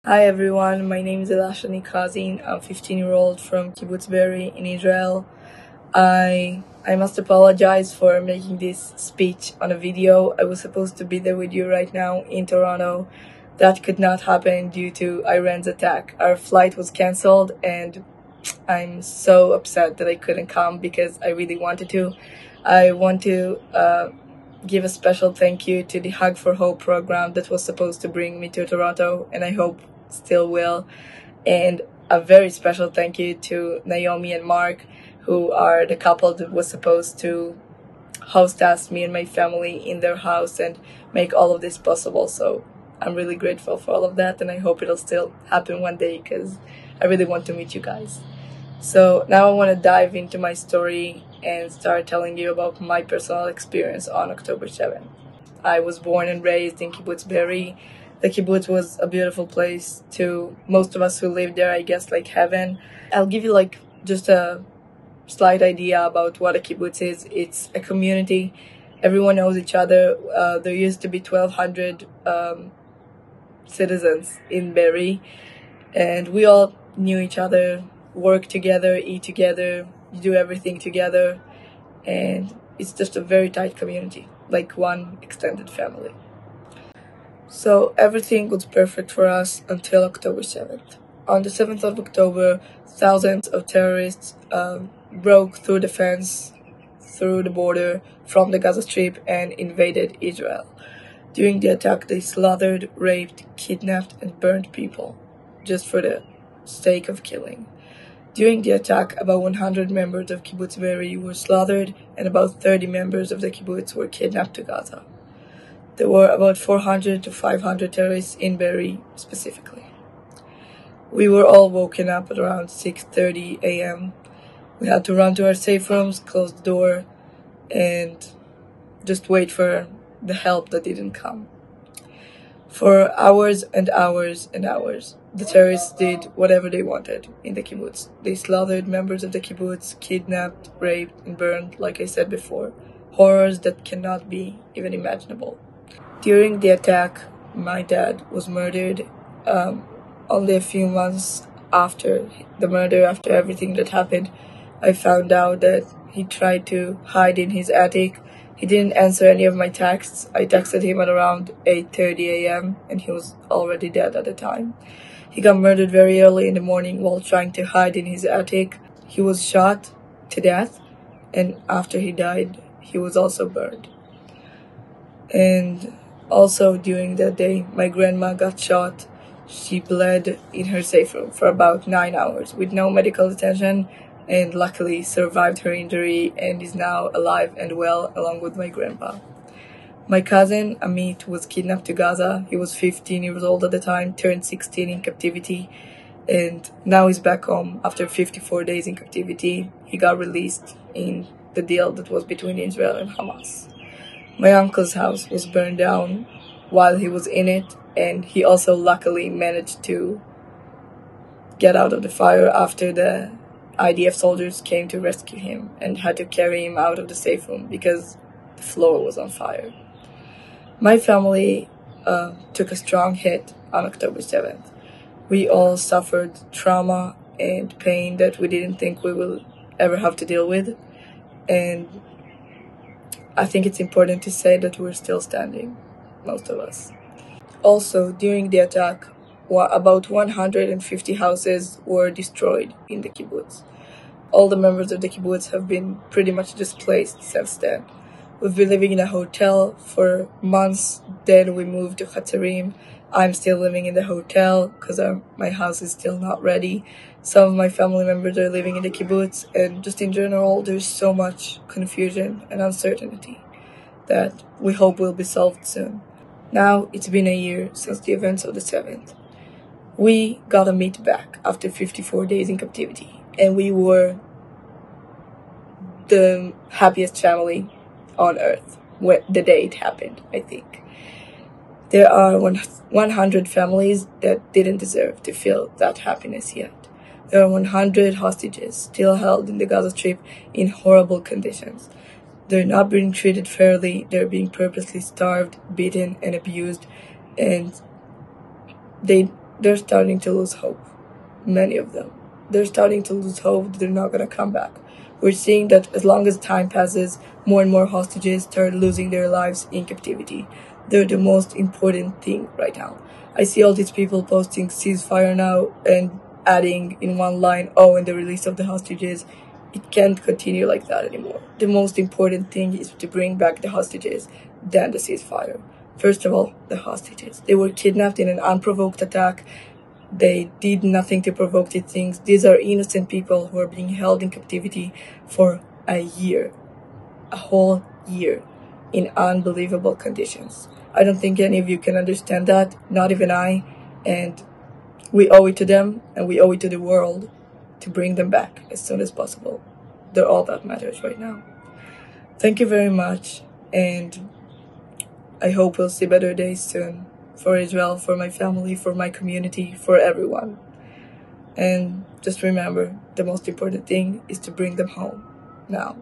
Hi everyone, my name is Elashani Kazin. I'm 15-year-old from Kibbutz Be'eri in Israel. I must apologize for making this speech on a video. I was supposed to be there with you right now in Toronto. That could not happen due to Iran's attack. Our flight was cancelled and I'm so upset that I couldn't come because I really wanted to. I want to give a special thank you to the Hug for Hope program that was supposed to bring me to Toronto, and I hope still will. And a very special thank you to Naomi and Mark, who are the couple that was supposed to host us, me and my family, in their house and make all of this possible. So I'm really grateful for all of that, and I hope it'll still happen one day because I really want to meet you guys. So now I want to dive into my story and start telling you about my personal experience on October 7th. I was born and raised in Kibbutz Be'eri. The kibbutz was a beautiful place to most of us who lived there, I guess, like heaven. I'll give you just a slight idea about what a kibbutz is. It's a community. Everyone knows each other. There used to be 1,200 citizens in Be'eri, and we all knew each other, work together, eat together, do everything together, and it's just a very tight community, like one extended family. So everything was perfect for us until October 7th. On the 7th of October, thousands of terrorists broke through the fence, through the border from the Gaza Strip and invaded Israel. During the attack, they slaughtered, raped, kidnapped, and burned people, just for the sake of killing. During the attack, about 100 members of Kibbutz Be'eri were slaughtered, and about 30 members of the kibbutz were kidnapped to Gaza. There were about 400 to 500 terrorists in Be'eri specifically. We were all woken up at around 6:30 a.m. We had to run to our safe rooms, close the door, and just wait for the help that didn't come. For hours and hours and hours, the terrorists did whatever they wanted in the kibbutz. They slaughtered members of the kibbutz, kidnapped, raped, and burned, like I said before. Horrors that cannot be even imaginable. During the attack, my dad was murdered. Only a few months after the murder, after everything that happened, I found out that he tried to hide in his attic. He didn't answer any of my texts. I texted him at around 8:30 a.m. and he was already dead at the time. He got murdered very early in the morning while trying to hide in his attic. He was shot to death, and after he died, he was also burned. And also during that day, my grandma got shot. She bled in her safe room for about 9 hours with no medical attention, and luckily survived her injury and is now alive and well along with my grandpa. My cousin Amit was kidnapped to Gaza. He was 15 years old at the time, turned 16 in captivity, and now he's back home after 54 days in captivity. He got released in the deal that was between Israel and Hamas. My uncle's house was burned down while he was in it, and he also luckily managed to get out of the fire after the IDF soldiers came to rescue him and had to carry him out of the safe room because the floor was on fire. My family took a strong hit on October 7th. We all suffered trauma and pain that we didn't think we will ever have to deal with, and I think it's important to say that we're still standing, most of us. Also, during the attack, about 150 houses were destroyed in the kibbutz. All the members of the kibbutz have been pretty much displaced since then. We've been living in a hotel for months, then we moved to Hatzarim. I'm still living in the hotel because my house is still not ready. Some of my family members are living in the kibbutz, and just in general, there's so much confusion and uncertainty that we hope will be solved soon. Now, it's been a year since the events of the 7th. We got to meet back after 54 days in captivity, and we were the happiest family on earth the day it happened, I think. There are 100 families that didn't deserve to feel that happiness yet. There are 100 hostages still held in the Gaza Strip in horrible conditions. They're not being treated fairly. They're being purposely starved, beaten, and abused, and they they're starting to lose hope. Many of them. They're starting to lose hope that they're not going to come back. We're seeing that as long as time passes, more and more hostages start losing their lives in captivity. They're the most important thing right now. I see all these people posting ceasefire now and adding in one line, oh, and the release of the hostages. It can't continue like that anymore. The most important thing is to bring back the hostages, then the ceasefire. First of all, the hostages. They were kidnapped in an unprovoked attack. They did nothing to provoke these things. These are innocent people who are being held in captivity for a year, a whole year, in unbelievable conditions. I don't think any of you can understand that, not even I, and we owe it to them and we owe it to the world to bring them back as soon as possible. They're all that matters right now. Thank you very much, and I hope we'll see better days soon for Israel, for my family, for my community, for everyone. And just remember, the most important thing is to bring them home now.